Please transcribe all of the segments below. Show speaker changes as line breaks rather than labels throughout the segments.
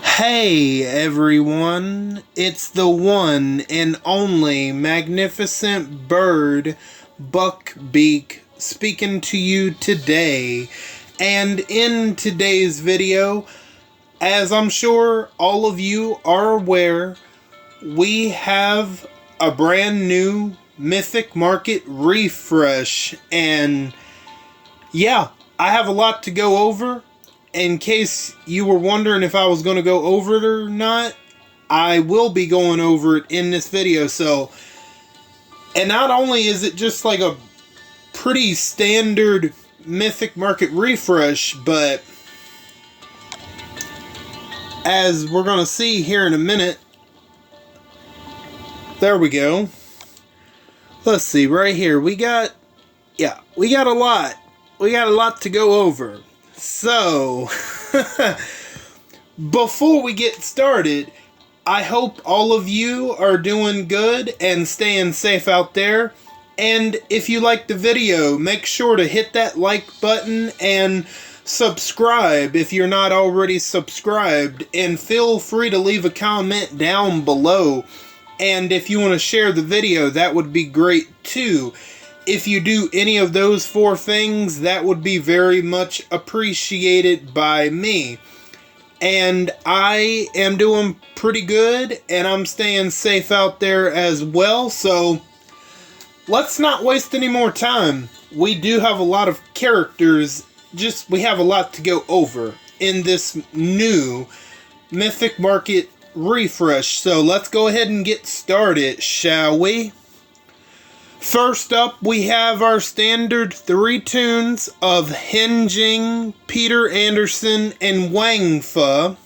Hey everyone, it's the one and only magnificent bird, Beak, speaking to you today. And in today's video, as I'm sure all of you are aware, we have a brand new Mythic Market refresh. And yeah, I have a lot to go over. In case you were wondering if I was going to go over it or not, I will be going over it in this video. So, and not only is it just like a pretty standard Mythic Market refresh, but as we're going to see here in a minute, there we go. Let's see, right here, we got a lot. We got a lot to go over. So, before we get started, I hope all of you are doing good and staying safe out there. And if you liked the video, make sure to hit that like button and subscribe if you're not already subscribed. And feel free to leave a comment down below. And if you want to share the video, that would be great too. If you do any of those four things, that would be very much appreciated by me. And I am doing pretty good, and I'm staying safe out there as well. So, let's not waste any more time. We do have a lot of characters, we have a lot to go over in this new Mythic Market refresh. So, let's go ahead and get started, shall we? First up, we have our standard 3 tunes of Hinging, Peter Anderson, and Wangfa.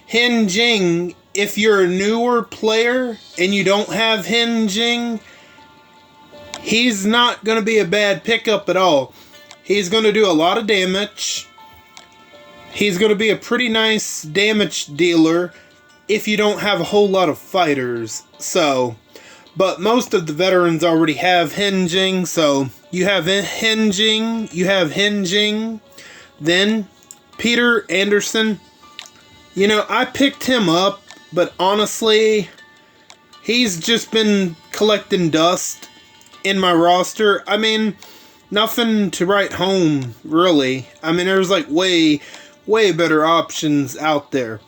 Hinging, if you're a newer player and you don't have Hinging, he's not going to be a bad pickup at all. He's going to do a lot of damage. He's going to be a pretty nice damage dealer if you don't have a whole lot of fighters. So, but most of the veterans already have Hinging. So, you have Hinging, then Peter Anderson. You know, I picked him up, but honestly, he's just been collecting dust in my roster. I mean, nothing to write home, really. I mean, there's like way better options out there.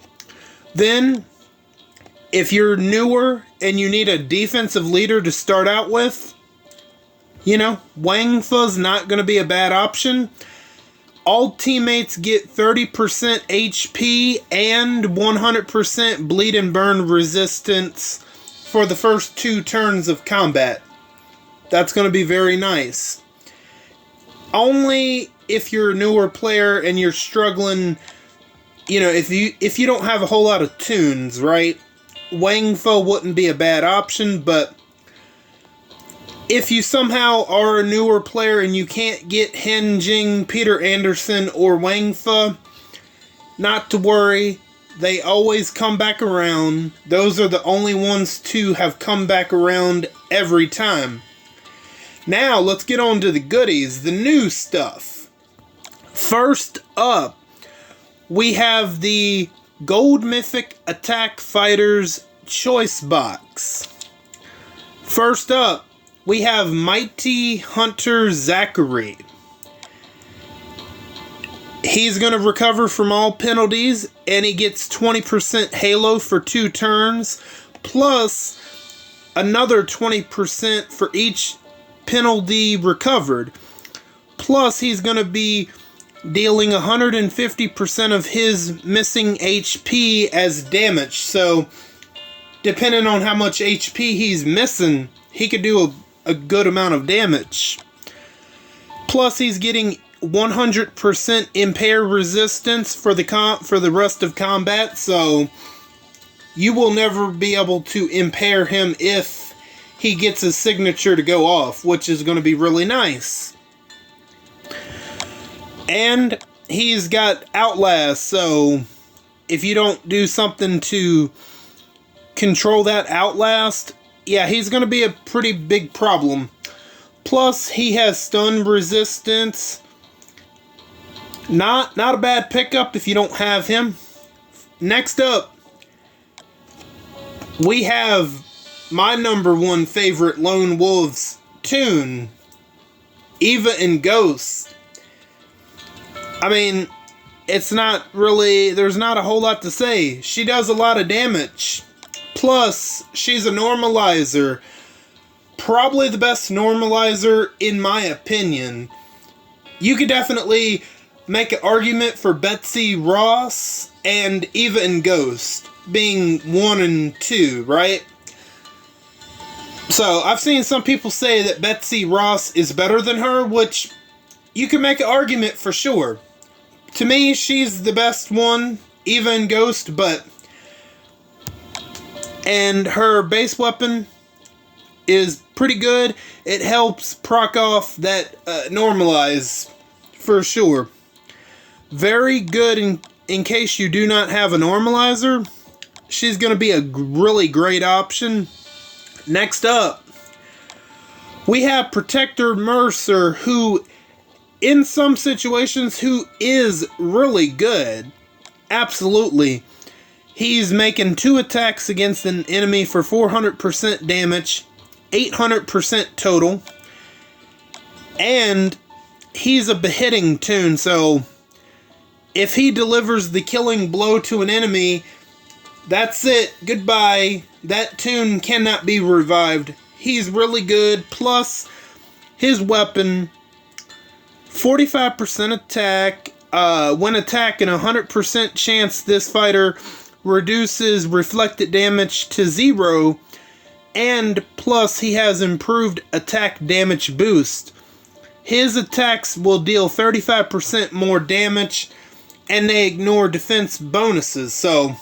Then, if you're newer and you need a defensive leader to start out with, you know, Wangfa's not going to be a bad option. All teammates get 30% HP and 100% bleed and burn resistance for the first 2 turns of combat. That's going to be very nice. Only if you're a newer player and you're struggling, you know, if you don't have a whole lot of tunes, right? Wangfa wouldn't be a bad option, but if you somehow are a newer player and you can't get Hinging, Peter Anderson, or Wangfa, not to worry. They always come back around. Those are the only ones to have come back around every time. Now, let's get on to the goodies, the new stuff. First up, we have the Gold Mythic Attack Fighters Choice Box. First up, we have Mighty Hunter Zachary. He's going to recover from all penalties, and he gets 20% Halo for 2 turns, plus another 20% for each penalty recovered. Plus, he's going to be dealing 150% of his missing HP as damage. So, depending on how much HP he's missing, he could do a good amount of damage. Plus, he's getting 100% impair resistance for the rest of combat. So, you will never be able to impair him if he gets his signature to go off, which is going to be really nice. And he's got Outlast, so if you don't do something to control that Outlast, yeah, he's going to be a pretty big problem. Plus, he has stun resistance. Not a bad pickup if you don't have him. Next up, we have my number one favorite Lone Wolves toon, Eva and Ghost. I mean, it's not really, there's not a whole lot to say. She does a lot of damage. Plus, she's a normalizer. Probably the best normalizer in my opinion. You could definitely make an argument for Betsy Ross and Eva and Ghost being 1 and 2, right? So, I've seen some people say that Betsy Ross is better than her, which you can make an argument for sure. To me, she's the best one, Eva and Ghost, and her base weapon is pretty good. It helps proc off that normalize for sure. Very good in case you do not have a normalizer. She's going to be a really great option. Next up, we have Protector Mercer, who in some situations who is really good. Absolutely. He's making 2 attacks against an enemy for 400% damage, 800% total, and he's a beheading toon, so if he delivers the killing blow to an enemy, that's it. Goodbye. That toon cannot be revived. He's really good. Plus, his weapon, 45% attack. When attacking, 100% chance this fighter reduces reflected damage to 0. And plus, he has improved attack damage boost. His attacks will deal 35% more damage, and they ignore defense bonuses. So,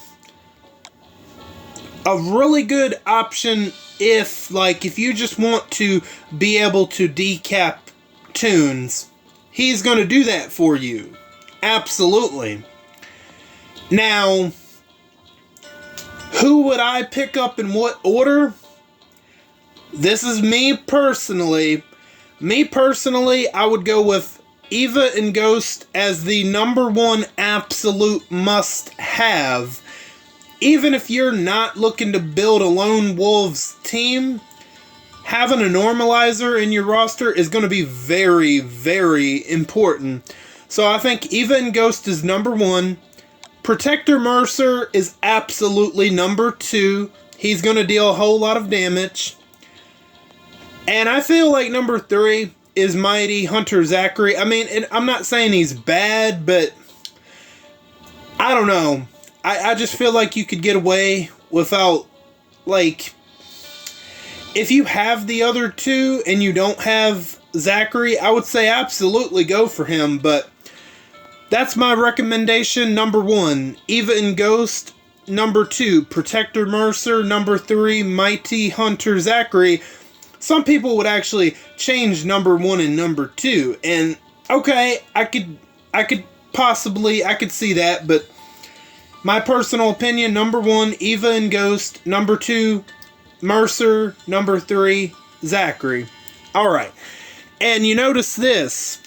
a really good option if you just want to be able to decap toons. He's going to do that for you. Absolutely. Now, who would I pick up in what order? This is me personally. Me personally, I would go with Eva and Ghost as the number one absolute must-have. Even if you're not looking to build a Lone Wolves team, having a normalizer in your roster is going to be very, very important. So I think Eva and Ghost is number 1. Protector Mercer is absolutely number 2. He's going to deal a whole lot of damage. And I feel like number 3 is Mighty Hunter Zachary. I mean, I'm not saying he's bad, but I don't know. I just feel like you could get away without, if you have the other 2 and you don't have Zachary, I would say absolutely go for him, but that's my recommendation. Number 1, Eva and Ghost. Number 2, Protector Mercer. Number 3, Mighty Hunter Zachary. Some people would actually change number 1 and number 2, and okay, I could see that, but my personal opinion, number 1, Eva and Ghost. Number 2, Mercer. Number 3, Zachary. Alright. And you notice this.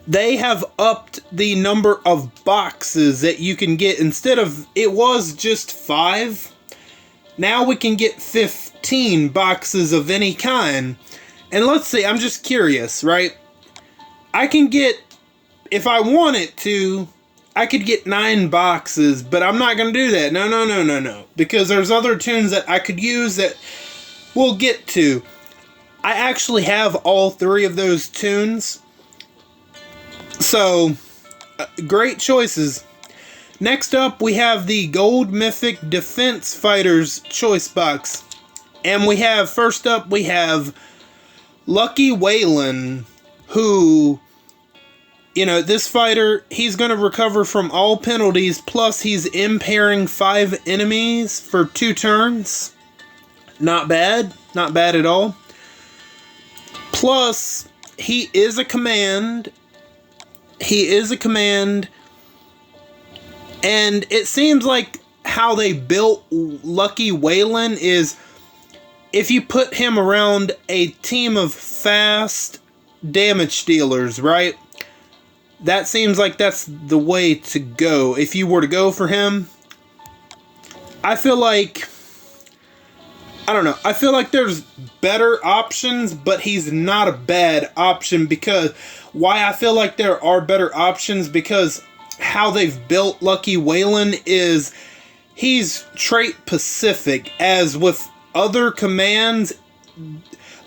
They have upped the number of boxes that you can get. Instead of, it was just 5. Now we can get 15 boxes of any kind. And let's see, I'm just curious, right? I can get, if I wanted to, I could get 9 boxes, but I'm not going to do that. No. Because there's other toons that I could use that we'll get to. I actually have all 3 of those toons. So, great choices. Next up, we have the Gold Mythic Defense Fighters Choice Box. And we have, first up, we have Lucky Wayland, who, this fighter, he's going to recover from all penalties, plus he's impairing 5 enemies for 2 turns. Not bad. Not bad at all. Plus, he is a command. And it seems like how they built Lucky Wayland is if you put him around a team of fast damage dealers, right? That seems like that's the way to go. If you were to go for him, I feel like, I don't know, I feel like there's better options, but he's not a bad option. Because why I feel like there are better options, because how they've built Lucky Wayland is he's trait specific, as with other commands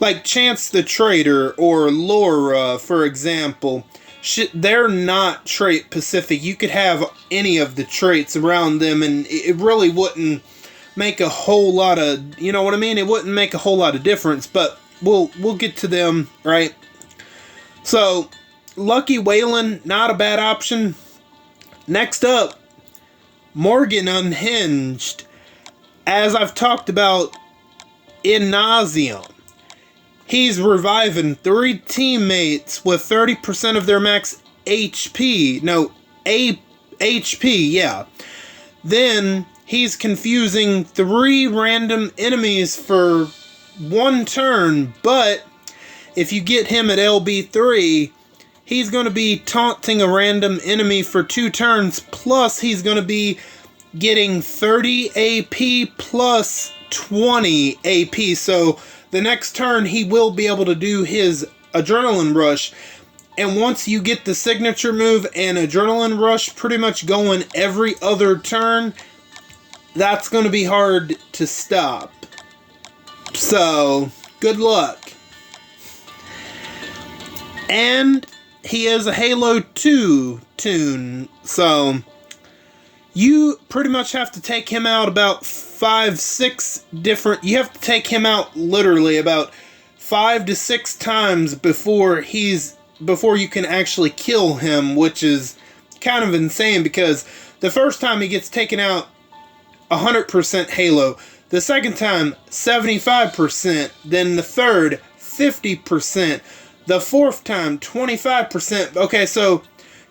like Chance the Traitor or Laura, for example. They're not trait specific. You could have any of the traits around them and it really wouldn't make a whole lot of, you know what I mean? It wouldn't make a whole lot of difference, but we'll get to them, right? So, Lucky Wayland, not a bad option. Next up, Morgan Unhinged. As I've talked about in nauseam, he's reviving 3 teammates with 30% of their max HP. No, HP, yeah. Then he's confusing 3 random enemies for 1 turn, but if you get him at LB3, he's going to be taunting a random enemy for 2 turns, plus he's going to be getting 30 AP plus 20 AP. So the next turn he will be able to do his Adrenaline Rush. And once you get the signature move and Adrenaline Rush pretty much going every other turn, that's going to be hard to stop. So, good luck. And he is a Halo 2 tune, so you pretty much have to take him out about 5-6 different... You have to take him out literally about 5 to 6 times before you can actually kill him, which is kind of insane, because the first time he gets taken out 100% Halo, the second time 75%, then the third 50%, the fourth time 25%. Okay, so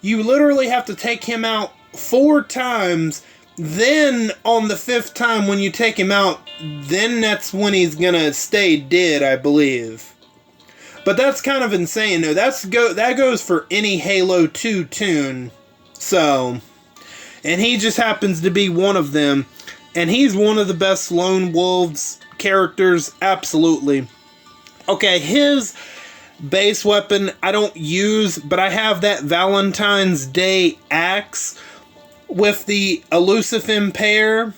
you literally have to take him out 4 times, then on the 5th time when you take him out, then that's when he's gonna stay dead, I believe. But that's kind of insane. No, that goes for any Halo 2 tune. So, and he just happens to be one of them. And he's one of the best Lone Wolves characters, absolutely. Okay, his base weapon I don't use, but I have that Valentine's Day axe with the elusive impair.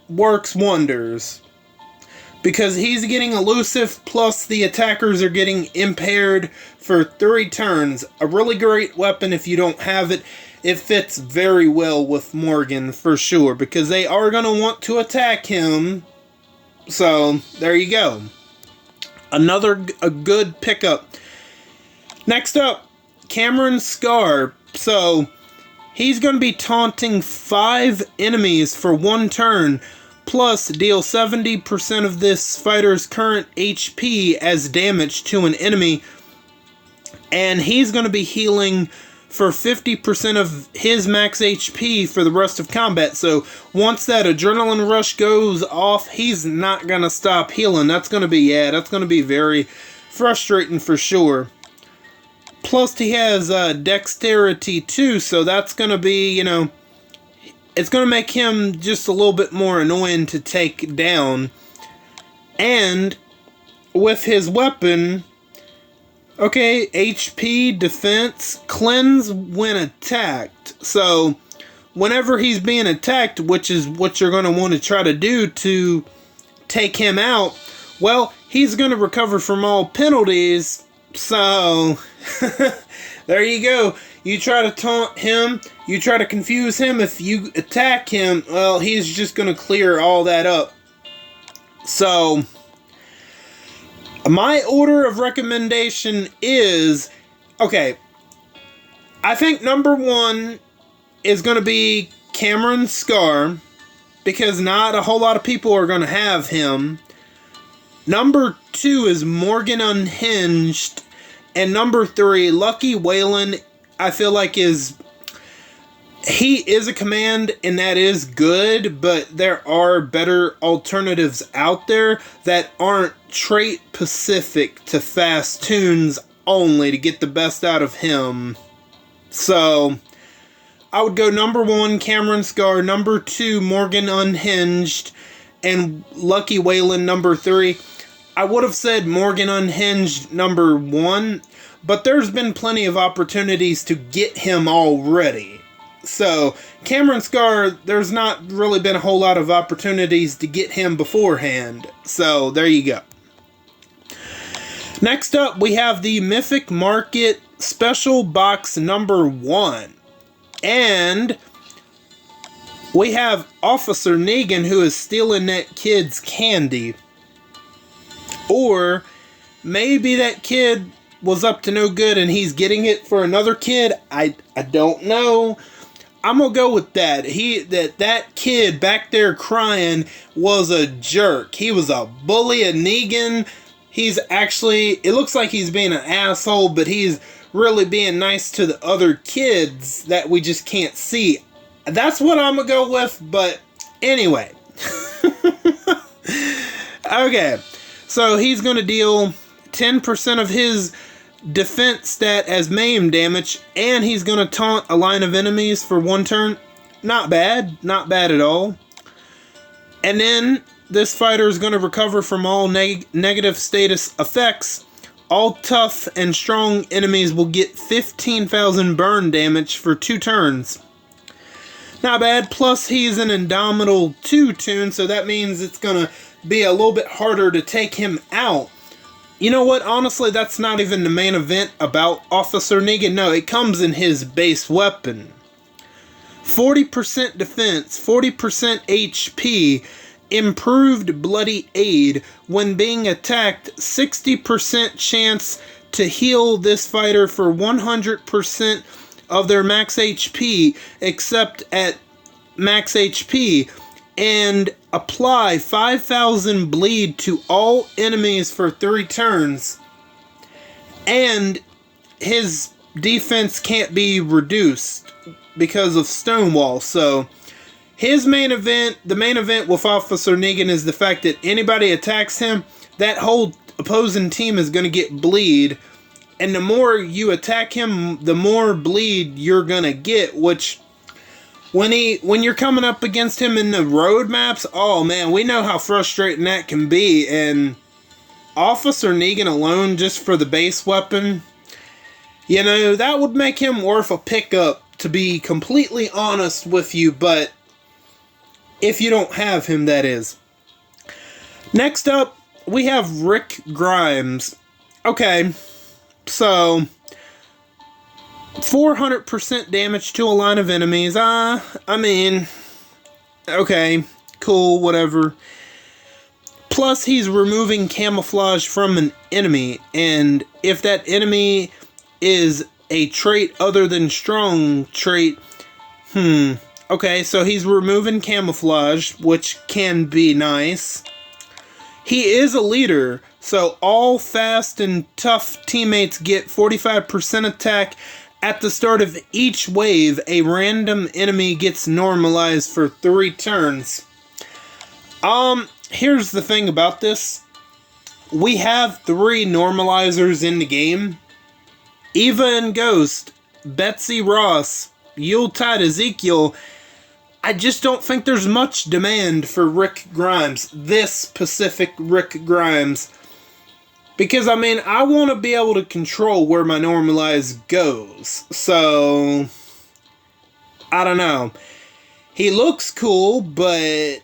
Works wonders. Because he's getting elusive, plus the attackers are getting impaired for 3 turns. A really great weapon if you don't have it. It fits very well with Morgan, for sure, because they are going to want to attack him. So, there you go. A good pickup. Next up, Cameron Scar. So, he's going to be taunting 5 enemies for 1 turn, plus deal 70% of this fighter's current HP as damage to an enemy. And he's going to be healing for 50% of his max HP for the rest of combat. So once that Adrenaline Rush goes off, he's not going to stop healing. That's going to be very frustrating for sure. Plus he has Dexterity too, so that's going to be, you know, it's going to make him just a little bit more annoying to take down. And with his weapon, okay, HP, defense, cleanse when attacked. So, whenever he's being attacked, which is what you're going to want to try to do to take him out, well, he's going to recover from all penalties. So, there you go. You try to taunt him, you try to confuse him. If you attack him, well, he's just going to clear all that up. So, my order of recommendation is, okay, I think number 1 is going to be Cameron Scar, because not a whole lot of people are going to have him. Number 2 is Morgan Unhinged, and number 3, Lucky Wayland, I feel like is He is a command, and that is good, but there are better alternatives out there that aren't trait specific to fast tunes only to get the best out of him. So, I would go number 1, Cameron Scar, number 2, Morgan Unhinged, and Lucky Wayland number 3. I would have said Morgan Unhinged number 1, but there's been plenty of opportunities to get him already. So, Cameron Scar, there's not really been a whole lot of opportunities to get him beforehand. So, there you go. Next up, we have the Mythic Market Special Box number 1. And we have Officer Negan, who is stealing that kid's candy. Or maybe that kid was up to no good and he's getting it for another kid. I don't know. I'm gonna go with that. That kid back there crying was a jerk. He was a bully, a Negan. He's actually, it looks like he's being an asshole, but he's really being nice to the other kids that we just can't see. That's what I'm gonna go with, but anyway. Okay, so he's gonna deal 10% of his defense stat as maim damage, and he's gonna taunt a line of enemies for 1 turn. Not bad at all. And then this fighter is gonna recover from all negative status effects. All tough and strong enemies will get 15,000 burn damage for 2 turns. Not bad. Plus he's an Indomitable 2 tune, so that means it's gonna be a little bit harder to take him out. You know what? Honestly, that's not even the main event about Officer Negan. No, it comes in his base weapon. 40% defense, 40% HP, improved bloody aid. When being attacked, 60% chance to heal this fighter for 100% of their max HP, except at max HP. And apply 5,000 bleed to all enemies for 3 turns. And his defense can't be reduced because of Stonewall. So, his main event, the main event with Officer Negan is the fact that anybody attacks him, that whole opposing team is going to get bleed. And the more you attack him, the more bleed you're going to get, which when you're coming up against him in the road maps, oh man, we know how frustrating that can be. And Officer Negan alone, just for the base weapon, you know, that would make him worth a pickup, to be completely honest with you, but if you don't have him, that is. Next up, we have Rick Grimes. Okay, so 400% damage to a line of enemies. I mean, okay, cool, whatever. Plus, he's removing camouflage from an enemy, and if that enemy is a trait other than strong trait, okay, so he's removing camouflage, which can be nice. He is a leader, so all fast and tough teammates get 45% attack. At the start of each wave, a random enemy gets normalized for 3 turns. Here's the thing about this. We have 3 normalizers in the game. Eva and Ghost, Betsy Ross, Yuletide Ezekiel. I just don't think there's much demand for Rick Grimes. This specific Rick Grimes. Because, I mean, I want to be able to control where my normalize goes. So, I don't know. He looks cool, but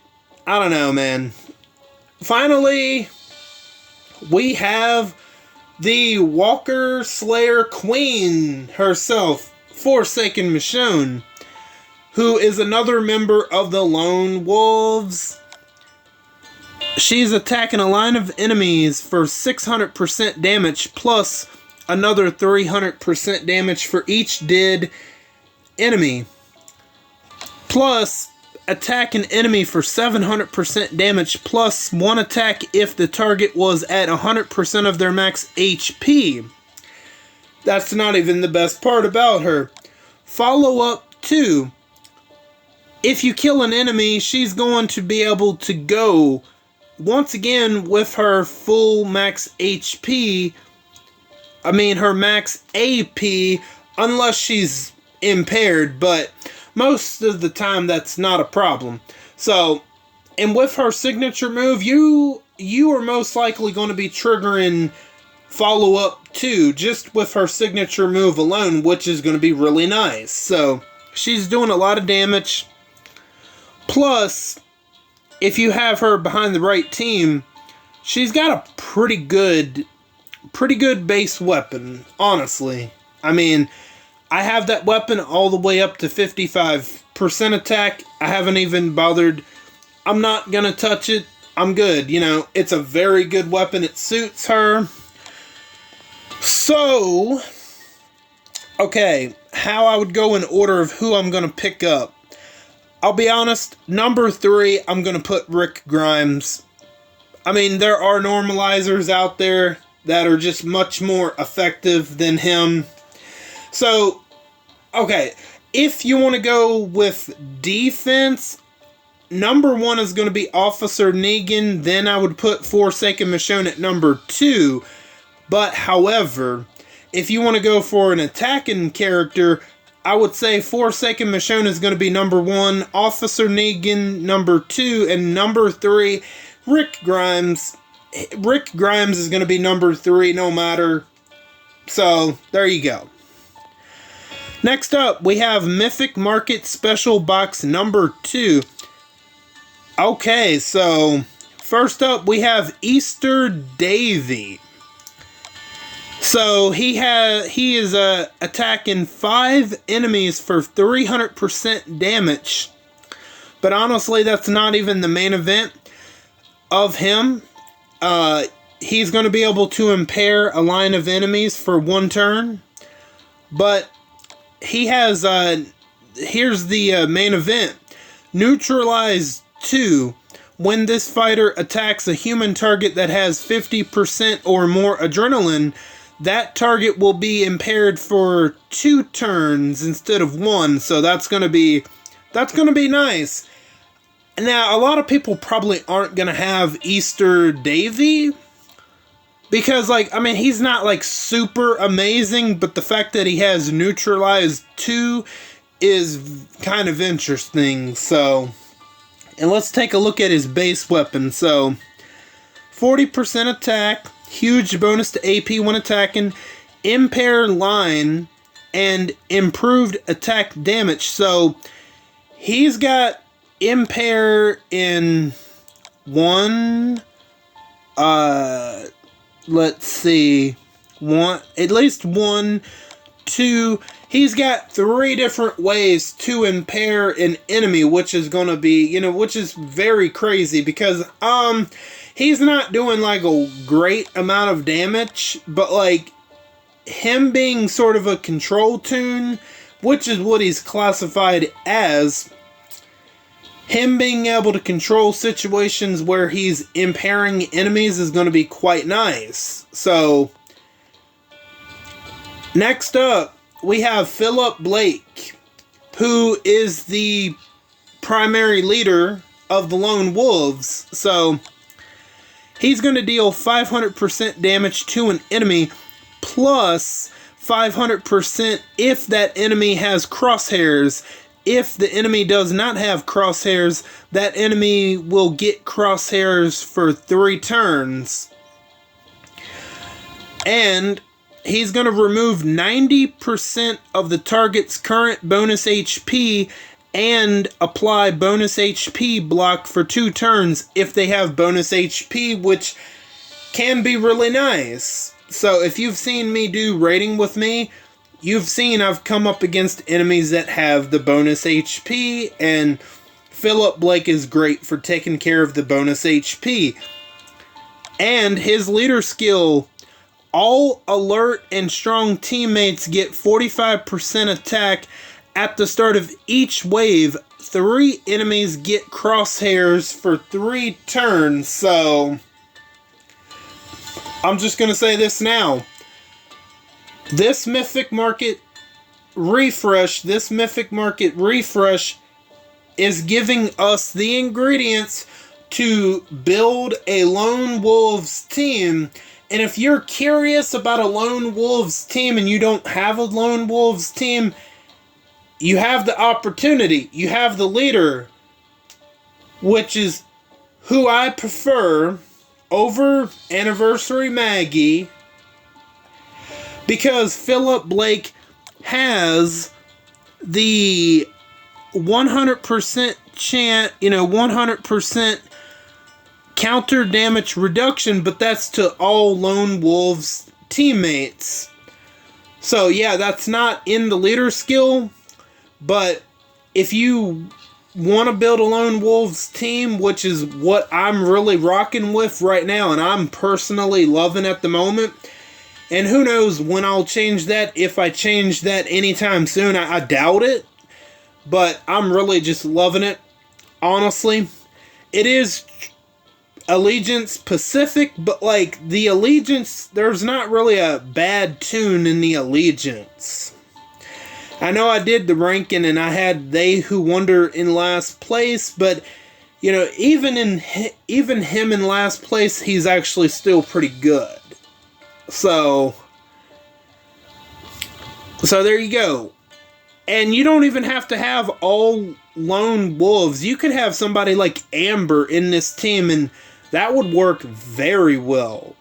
I don't know, man. Finally, we have the Walker Slayer Queen herself, Forsaken Michonne, who is another member of the Lone Wolves. She's attacking a line of enemies for 600% damage, plus another 300% damage for each dead enemy. Plus, attack an enemy for 700% damage, plus 1 attack if the target was at 100% of their max HP. That's not even the best part about her. Follow up 2. if you kill an enemy, she's going to be able to go once again with her full max HP. I mean, her max AP, unless she's impaired, but most of the time that's not a problem. So, and with her signature move, you are most likely going to be triggering follow-up too, just with her signature move alone, which is going to be really nice. So, she's doing a lot of damage. Plus, if you have her behind the right team, she's got a pretty good base weapon, honestly. I mean, I have that weapon all the way up to 55% attack. I haven't even bothered. I'm not gonna touch it. I'm good. You know, it's a very good weapon. It suits her. So, okay, how I would go in order of who I'm gonna pick up. I'll be honest, number 3, I'm gonna put Rick Grimes. I mean, there are normalizers out there that are just much more effective than him. So, okay, if you want to go with defense, number 1 is going to be Officer Negan. Then I would put Forsaken Michonne at number 2. But, however, if you want to go for an attacking character, I would say Forsaken Michonne is going to be number 1, Officer Negan number 2, and number 3, Rick Grimes. Rick Grimes is going to be number 3 no matter. So, there you go. Next up, we have Mythic Market Special Box number 2. Okay, so first up we have Easter Davy. So he is attacking 5 enemies for 300% damage. But honestly, that's not even the main event of him. He's going to be able to impair a line of enemies for 1 turn. But he has, here's the main event. Neutralize 2. When this fighter attacks a human target that has 50% or more adrenaline, that target will be impaired for 2 turns instead of 1. So that's going to be nice. Now, a lot of people probably aren't going to have Easter Davy. Because, like, I mean, he's not, like, super amazing. But the fact that he has Neutralized 2 is kind of interesting. So, and let's take a look at his base weapon. So, 40% attack. Huge bonus to AP when attacking. Impair line. And improved attack damage. So, he's got impair in 1, let's see, at least 1, 2, he's got 3 different ways to impair an enemy, which is gonna be, you know, which is very crazy, because, he's not doing, like, a great amount of damage, but, like, him being sort of a control toon, which is what he's classified as, him being able to control situations where he's impairing enemies is going to be quite nice. So, next up, we have Philip Blake, who is the primary leader of the Lone Wolves. So, he's going to deal 500% damage to an enemy, plus 500% if that enemy has crosshairs. If the enemy does not have crosshairs, that enemy will get crosshairs for 3 turns. And he's going to remove 90% of the target's current bonus HP and apply bonus HP block for 2 turns if they have bonus HP, which can be really nice. So if you've seen me do raiding with me, you've seen I've come up against enemies that have the bonus HP, and Philip Blake is great for taking care of the bonus HP. And his leader skill, all alert and strong teammates get 45% attack at the start of each wave. 3 enemies get crosshairs for 3 turns. So, I'm just going to say this now. This Mythic Market refresh is giving us the ingredients to build a Lone Wolves team. And if you're curious about a Lone Wolves team and you don't have a Lone Wolves team, you have the opportunity. You have the leader, which is who I prefer over Anniversary Maggie, because Philip Blake has the 100% chance, 100% counter damage reduction, but that's to all Lone Wolves teammates. So yeah, that's not in the leader skill, but if you want to build a Lone Wolves team, which is what I'm really rocking with right now, and I'm personally loving at the moment, and who knows when I'll change that, if I change that anytime soon. I doubt it, but I'm really just loving it, honestly. It is Allegiance Pacific, but like the Allegiance, there's not really a bad tune in the Allegiance. I know I did the ranking and I had They Who Wonder in last place, but even him in last place, he's actually still pretty good. So there you go. And you don't even have to have all Lone Wolves. You could have somebody like Amber in this team, and that would work very well.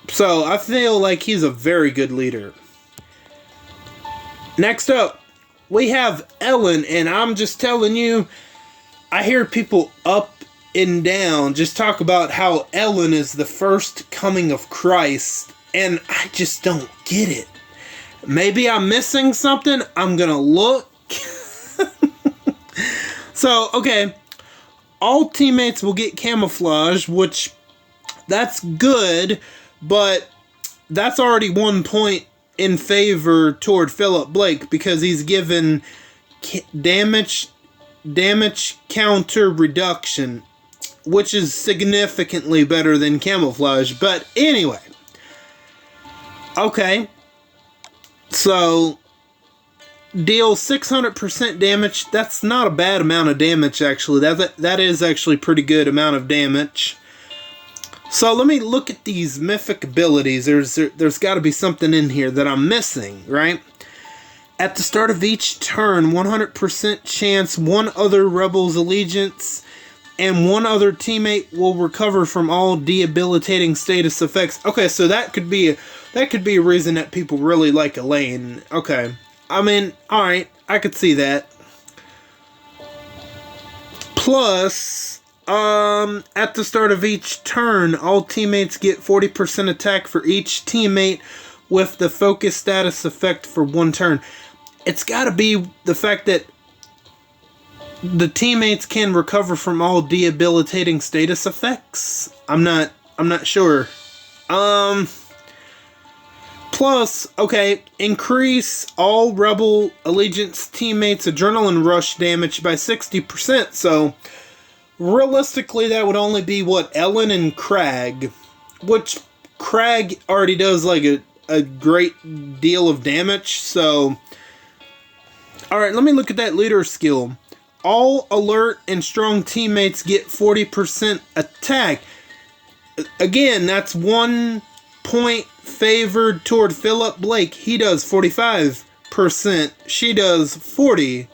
So I feel like he's a very good leader. Next up, we have Ellen, and I'm just telling you, I hear people up and down just talk about how Ellen is the first coming of Christ, and I just don't get it. Maybe I'm missing something. I'm gonna look. So, okay. All teammates will get camouflage, which that's good, but that's already 1 point in favor toward Philip Blake, because he's given damage counter reduction, which is significantly better than camouflage. But anyway, okay, so deal 600% damage. That's not a bad amount of damage, actually. That is actually pretty good amount of damage. So let me look at these mythic abilities. There's got to be something in here that I'm missing, right? At the start of each turn, 100% chance one other rebel's allegiance and one other teammate will recover from all debilitating status effects. Okay, so that could be a reason that people really like Elaine. Okay, I mean, all right, I could see that. Plus, at the start of each turn, all teammates get 40% attack for each teammate with the focus status effect for 1 turn. It's got to be the fact that the teammates can recover from all debilitating status effects. I'm not sure. Plus, okay, increase all Rebel Allegiance teammates' adrenaline rush damage by 60%. So realistically, that would only be, what, Ellen and Crag, which Crag already does like a great deal of damage. So, alright, let me look at that leader skill. All alert and strong teammates get 40% attack. Again, that's 1 point favored toward Philip Blake. He does 45%. She does 40%.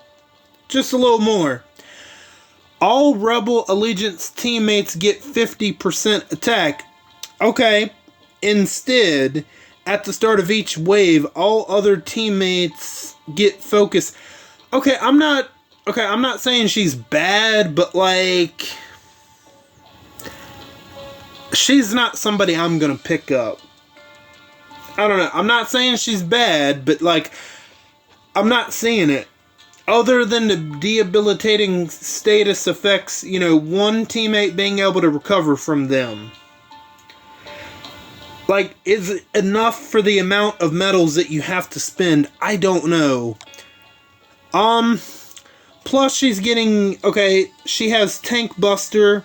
Just a little more. All Rebel Allegiance teammates get 50% attack. Okay. Instead, at the start of each wave, all other teammates get focus. Okay, I'm not saying she's bad, but like, she's not somebody I'm gonna pick up. I don't know. I'm not saying she's bad, but like, I'm not seeing it. Other than the debilitating status effects, one teammate being able to recover from them. Like, is it enough for the amount of medals that you have to spend? I don't know. Plus she's getting, okay, she has Tank Buster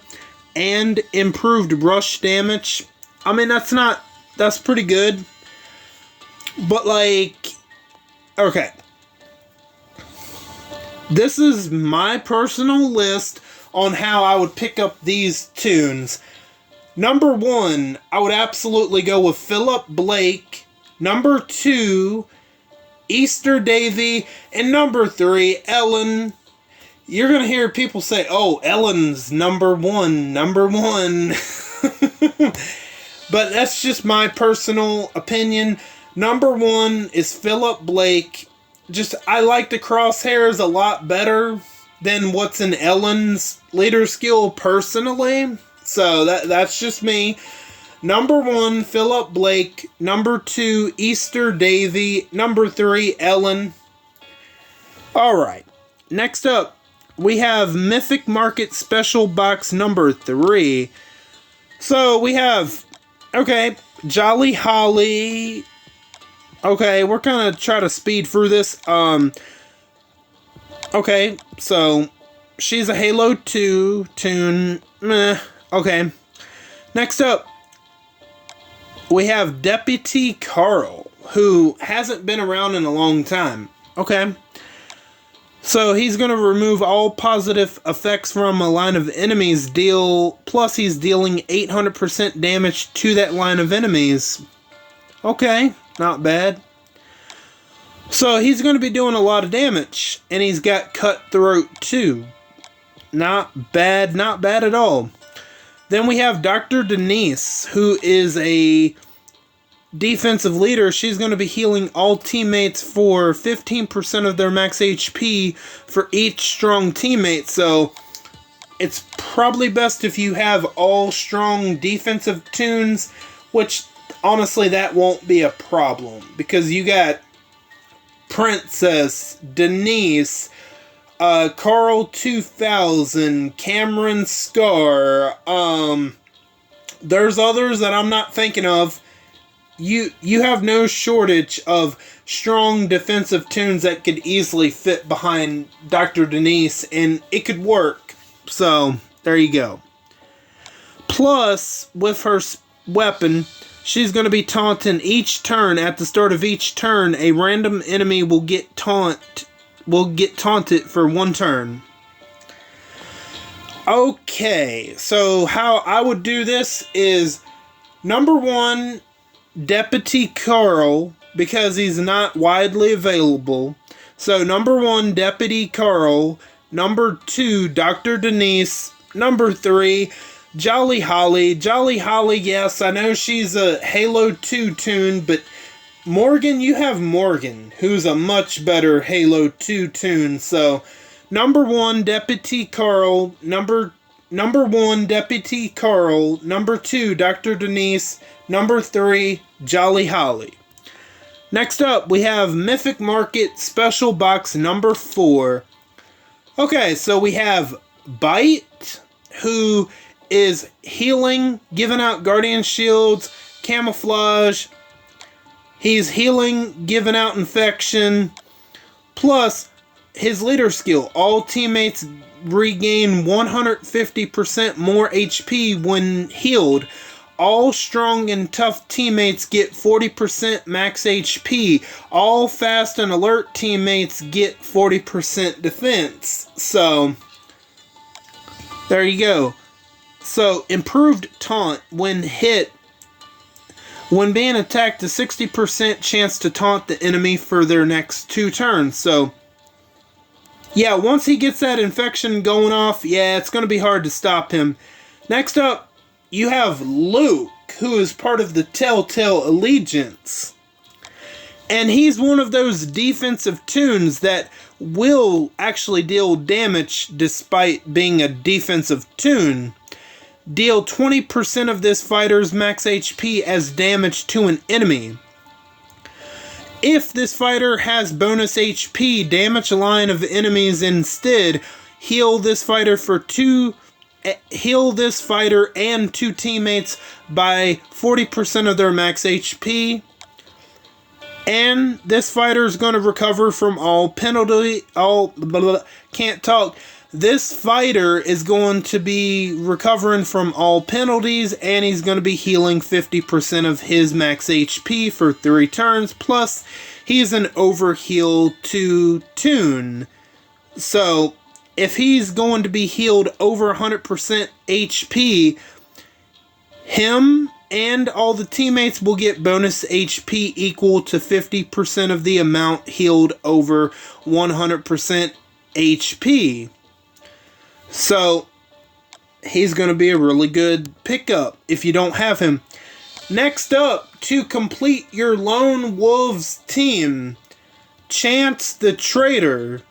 and improved rush damage. I mean, that's pretty good. But like, okay. This is my personal list on how I would pick up these tunes. Number 1, I would absolutely go with Philip Blake. Number 2, Easter Davy. And number 3, Ellen. You're going to hear people say, oh, Ellen's number one. But that's just my personal opinion. Number 1 is Philip Blake. I like the crosshairs a lot better than what's in Ellen's leader skill personally. So that's just me. Number 1, Philip Blake. Number 2, Easter Davy. Number 3, Ellen. Alright. Next up, we have Mythic Market Special Box number 3. So we have, okay, Jolly Holly. Okay, we're gonna try to speed through this. Okay, so she's a Halo 2 tune. Meh. Okay. Next up, we have Deputy Carl, who hasn't been around in a long time. Okay. So he's going to remove all positive effects from a line of enemies, plus he's dealing 800% damage to that line of enemies. Okay, not bad. So he's going to be doing a lot of damage, and he's got Cutthroat too. Not bad at all. Then we have Dr. Denise, who is a defensive leader. She's going to be healing all teammates for 15% of their max HP for each strong teammate. So it's probably best if you have all strong defensive tunes, which honestly that won't be a problem because you got Princess, Denise, Carl 2000, Cameron Scar, there's others that I'm not thinking of. You have no shortage of strong defensive tunes that could easily fit behind Dr. Denise, and it could work. So, there you go. Plus, with her weapon, she's going to be taunting each turn. At the start of each turn, a random enemy will get taunted for 1 turn. Okay, so how I would do this is number 1, Deputy Carl, because he's not widely available. So number 1, Deputy Carl. Number 2, Dr. Denise. Number 3, Jolly Holly. Jolly Holly, yes, I know she's a Halo 2 tune, but Morgan, you have Morgan, who's a much better Halo 2 tune. So number 1, Deputy Carl. Number 1, Deputy Carl. Number 2, Dr. Denise. Number 3, Jolly Holly. Next up, we have Mythic Market Special Box number 4. Okay, so we have Bite, who is healing, giving out Guardian Shields, Camouflage. He's healing, giving out Infection. Plus, his leader skill. All teammates regain 150% more HP when healed. All strong and tough teammates get 40% max HP. All fast and alert teammates get 40% defense. So, there you go. So, improved taunt when hit. When being attacked, a 60% chance to taunt the enemy for their next 2 turns. So, yeah, once he gets that infection going off, yeah, it's going to be hard to stop him. Next up, you have Luke, who is part of the Telltale Allegiance. And he's one of those defensive tunes that will actually deal damage despite being a defensive tune. Deal 20% of this fighter's max HP as damage to an enemy. If this fighter has bonus HP, damage a line of enemies instead. Heal this fighter and 2 teammates by 40% of their max HP. And this fighter is going to recover from This fighter is going to be recovering from all penalties, and he's going to be healing 50% of his max HP for 3 turns. Plus, he's an overheal 2 tune. So, if he's going to be healed over 100% HP, him and all the teammates will get bonus HP equal to 50% of the amount healed over 100% HP. So, he's going to be a really good pickup if you don't have him. Next up, to complete your Lone Wolves team, Chance the Traitor.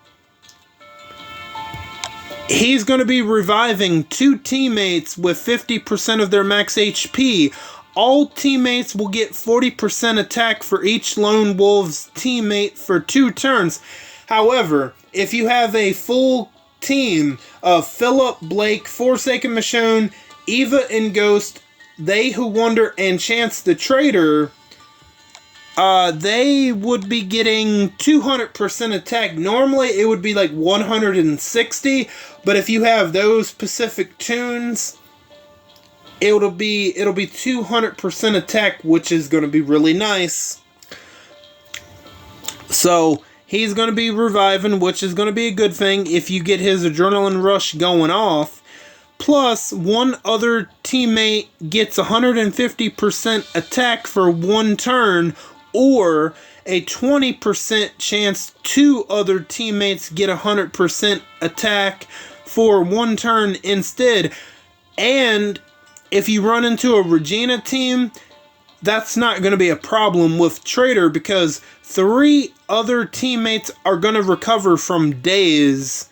He's going to be reviving 2 teammates with 50% of their max HP. All teammates will get 40% attack for each Lone Wolves teammate for 2 turns. However, if you have a full team of Philip, Blake, Forsaken Michonne, Eva and Ghost, They Who Wonder, and Chance the Traitor, they would be getting 200% attack. Normally it would be like 160, but if you have those specific tunes, it'll be 200% attack, which is going to be really nice. So he's going to be reviving, which is going to be a good thing if you get his adrenaline rush going off. Plus, one other teammate gets 150% attack for 1 turn, or a 20% chance 2 other teammates get 100% attack for 1 turn instead. And if you run into a Regina team, that's not going to be a problem with Traitor, because 3 other teammates are going to recover from daze.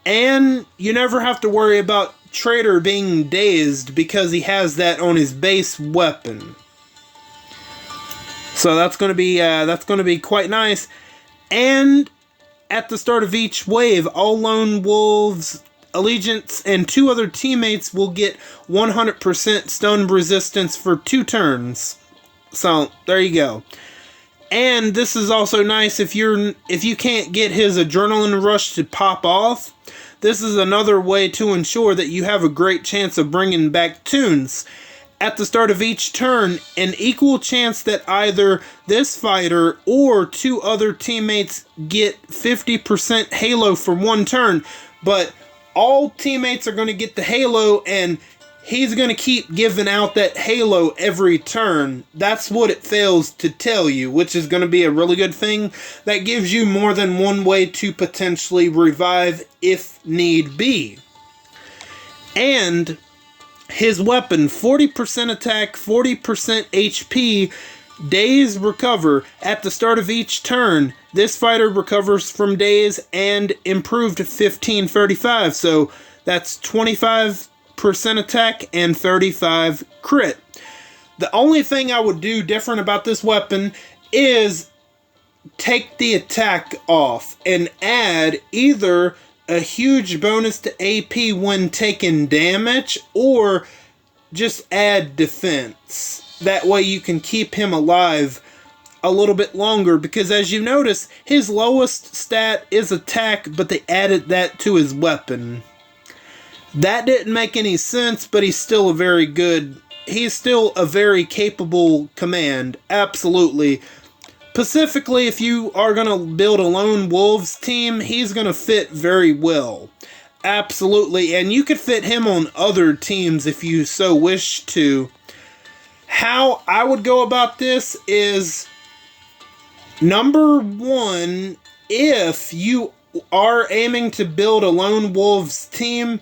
And you never have to worry about Traitor being dazed, because he has that on his base weapon. So that's going to be quite nice. And at the start of each wave, all Lone Wolves, Allegiance, and 2 other teammates will get 100% stun resistance for 2 turns. So there you go. And this is also nice if you can't get his adrenaline rush to pop off. This is another way to ensure that you have a great chance of bringing back tunes. At the start of each turn, an equal chance that either this fighter or 2 other teammates get 50% Halo for 1 turn, but all teammates are going to get the Halo, and he's going to keep giving out that Halo every turn. That's what it fails to tell you, which is going to be a really good thing. That gives you more than one way to potentially revive if need be. And his weapon, 40% attack, 40% HP, daze recover. At the start of each turn, this fighter recovers from daze and improved 1535. So that's 25% attack and 35 crit. The only thing I would do different about this weapon is take the attack off and add either a huge bonus to AP when taking damage, or just add defense. That way you can keep him alive a little bit longer, because as you notice, his lowest stat is attack, but they added that to his weapon. That didn't make any sense, but he's still a very capable command. Absolutely. Specifically, if you are going to build a Lone Wolves team, he's going to fit very well. Absolutely. And you could fit him on other teams if you so wish to. How I would go about this is, number 1, if you are aiming to build a Lone Wolves team,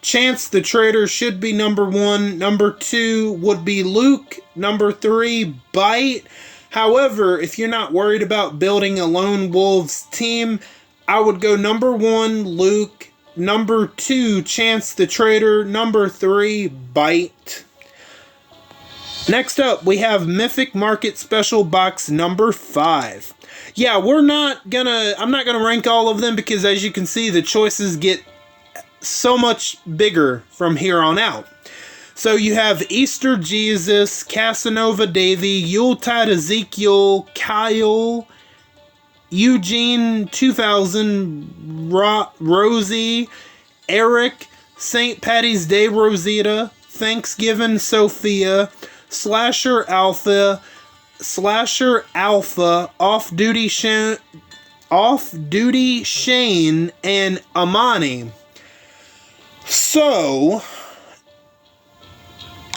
Chance the Traitor should be number 1. Number 2 would be Luke. Number 3, Bite. However, if you're not worried about building a Lone Wolves team, I would go number 1, Luke. Number 2, Chance the Traitor. Number 3, Bite. Next up, we have Mythic Market Special Box number 5. Yeah, I'm not gonna rank all of them, because as you can see, the choices get so much bigger from here on out. So you have Easter Jesus, Casanova Davy, Yuletide Ezekiel, Kyle, Eugene 2000, Rosie, Eric, St. Patty's Day Rosita, Thanksgiving Sophia, Slasher Alpha, Off-Duty Off-Duty Shane, and Amani. So,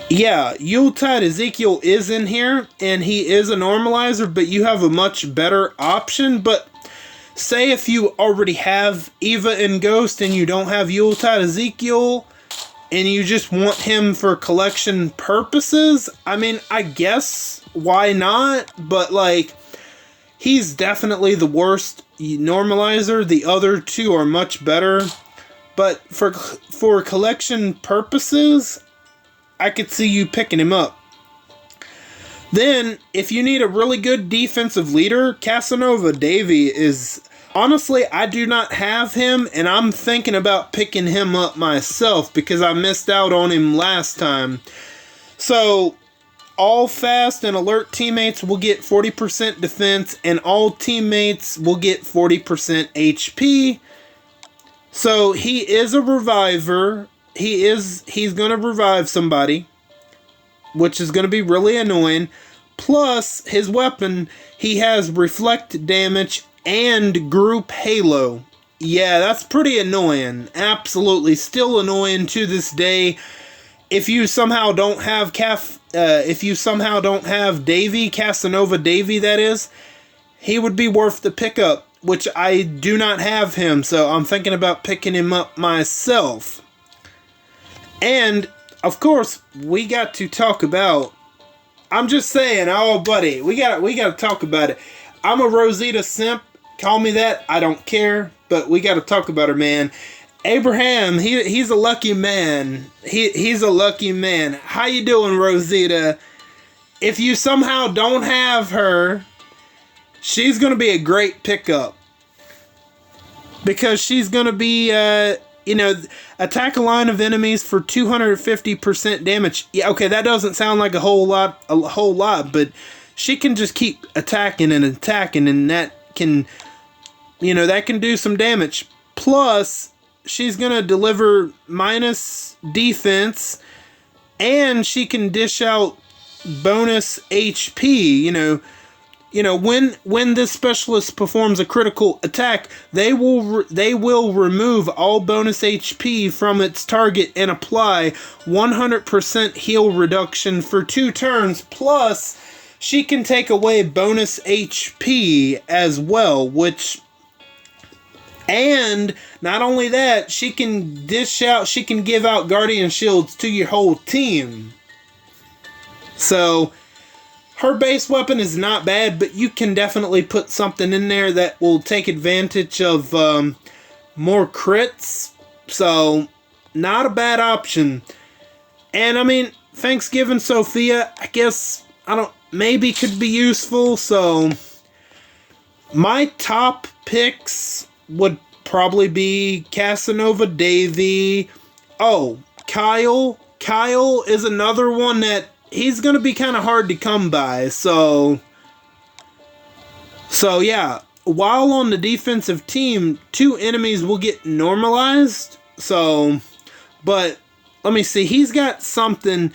yeah, Yuletide Ezekiel is in here, and he is a normalizer, but you have a much better option. But say if you already have Eva and Ghost and you don't have Yuletide Ezekiel, and you just want him for collection purposes, I mean, I guess, why not? But, like, he's definitely the worst normalizer. The other two are much better. But for collection purposes, I could see you picking him up. Then, if you need a really good defensive leader, Casanova Davy is... Honestly, I do not have him, and I'm thinking about picking him up myself because I missed out on him last time. So, all fast and alert teammates will get 40% defense, and all teammates will get 40% HP. So, he is a reviver. He's going to revive somebody, which is going to be really annoying. Plus, his weapon, he has reflect damage and group halo. Yeah, that's pretty annoying. Absolutely, still annoying to this day. If you somehow don't have Davy, Casanova Davy, that is, he would be worth the pickup, which I do not have him, so I'm thinking about picking him up myself. And of course, we got to talk about. I'm just saying, oh buddy, we got to talk about it. I'm a Rosita simp. Call me that, I don't care, but we got to talk about her, man. Abraham, he's a lucky man. He's a lucky man. How you doing, Rosita? If you somehow don't have her, she's going to be a great pickup. Because she's going to be, attack a line of enemies for 250% damage. Yeah, okay, that doesn't sound like a whole lot, but she can just keep attacking, and that can... that can do some damage. Plus, she's going to deliver minus defense, and she can dish out bonus HP. When this specialist performs a critical attack, they will remove all bonus HP from its target and apply 100% heal reduction for 2 turns. Plus, she can take away bonus HP as well, and not only that, she can give out Guardian Shields to your whole team. So, her base weapon is not bad, but you can definitely put something in there that will take advantage of more crits. So, not a bad option. And I mean, Thanksgiving Sophia, I guess, maybe could be useful. So, my top picks would probably be Casanova Davy. Oh, Kyle. Kyle is another one that he's going to be kind of hard to come by. So yeah. While on the defensive team, 2 enemies will get normalized. So, but let me see. He's got something.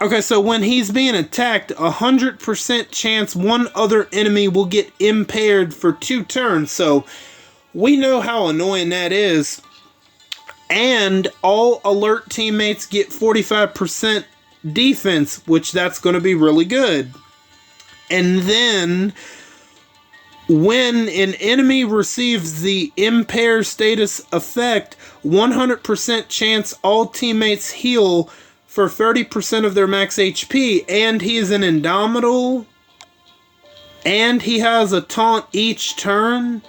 Okay, so when he's being attacked, 100% chance one other enemy will get impaired for 2 turns. So, we know how annoying that is. And all alert teammates get 45% defense, which that's going to be really good. And then, when an enemy receives the impair status effect, 100% chance all teammates heal for 30% of their max HP, and he is an Indomitable, and he has a taunt each turn.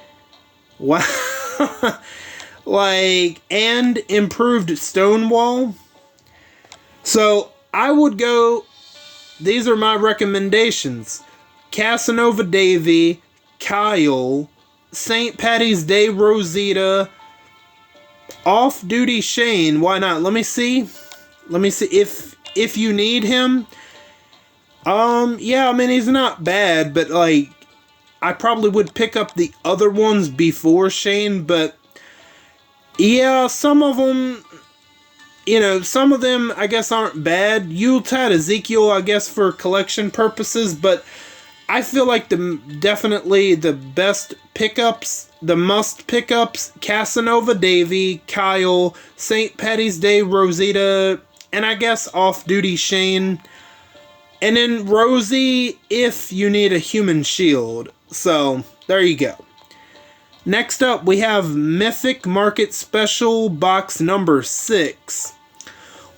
Wow. And improved Stonewall. So, I would go, these are my recommendations. Casanova Davy, Kyle, St. Patty's Day Rosita, Off-Duty Shane, why not? Let me see if you need him. Yeah, I mean, he's not bad, but I probably would pick up the other ones before Shane, but yeah, some of them, I guess aren't bad. Yuletide Ezekiel, I guess, for collection purposes, but I feel like definitely the best pickups, the must pickups, Casanova Davy, Kyle, St. Patty's Day Rosita, and I guess off-duty Shane. And then Rosie if you need a human shield. So, there you go. Next up, we have Mythic Market Special Box number 6.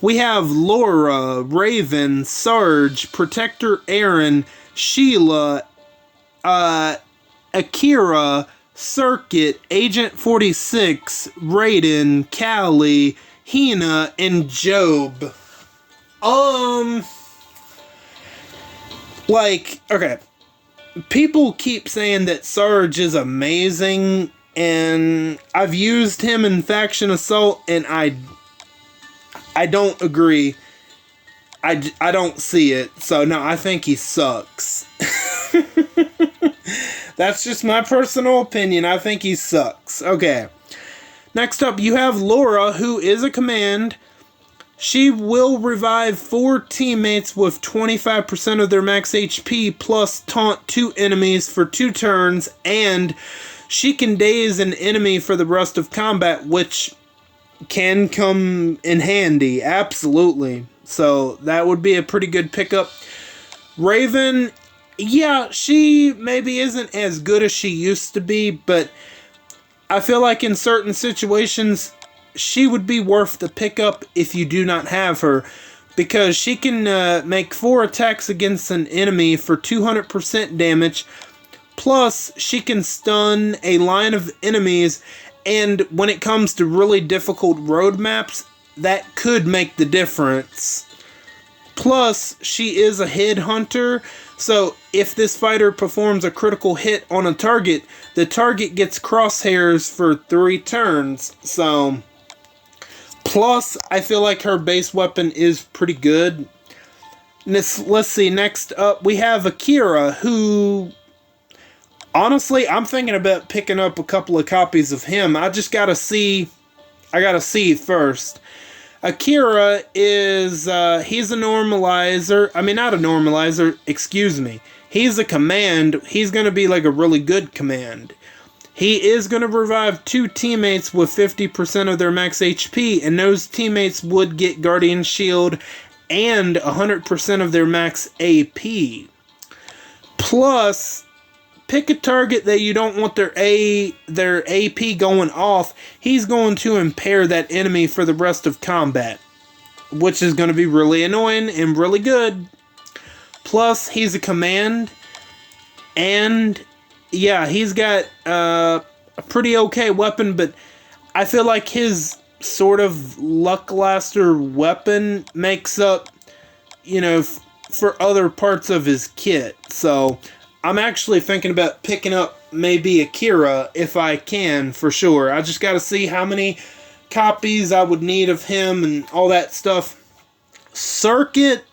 We have Laura, Raven, Sarge, Protector Aaron, Sheila, Akira, Circuit, Agent 46, Raiden, Callie, Hina, and Job. Okay. People keep saying that Sarge is amazing, and I've used him in Faction Assault, and I don't agree. I don't see it. So, no, I think he sucks. That's just my personal opinion. I think he sucks. Okay. Next up, you have Laura, who is a command. She will revive 4 teammates with 25% of their max HP plus taunt 2 enemies for 2 turns, and she can daze an enemy for the rest of combat, which can come in handy, absolutely. So that would be a pretty good pickup. Raven, yeah, she maybe isn't as good as she used to be, but I feel like in certain situations she would be worth the pickup if you do not have her, because she can make 4 attacks against an enemy for 200% damage, plus she can stun a line of enemies, and when it comes to really difficult road maps, that could make the difference. Plus, she is a hit hunter, so if this fighter performs a critical hit on a target, the target gets crosshairs for 3 turns. So, plus, I feel like her base weapon is pretty good. Let's see, next up we have Akira, who, honestly, I'm thinking about picking up a couple of copies of him. I just gotta see. I gotta see first. Akira is, he's a normalizer. I mean, not a normalizer, excuse me. He's a command. He's gonna be like a really good command. He is gonna revive 2 teammates with 50% of their max HP, and those teammates would get Guardian Shield and 100% of their max AP. Plus, pick a target that you don't want their AP going off. He's going to impair that enemy for the rest of combat, which is going to be really annoying and really good. Plus, he's a command, and yeah, he's got a pretty okay weapon, but I feel like his sort of Luckluster weapon makes up, you know, for other parts of his kit. So I'm actually thinking about picking up maybe Akira if I can, for sure. I just gotta see how many copies I would need of him and all that stuff. Circuit,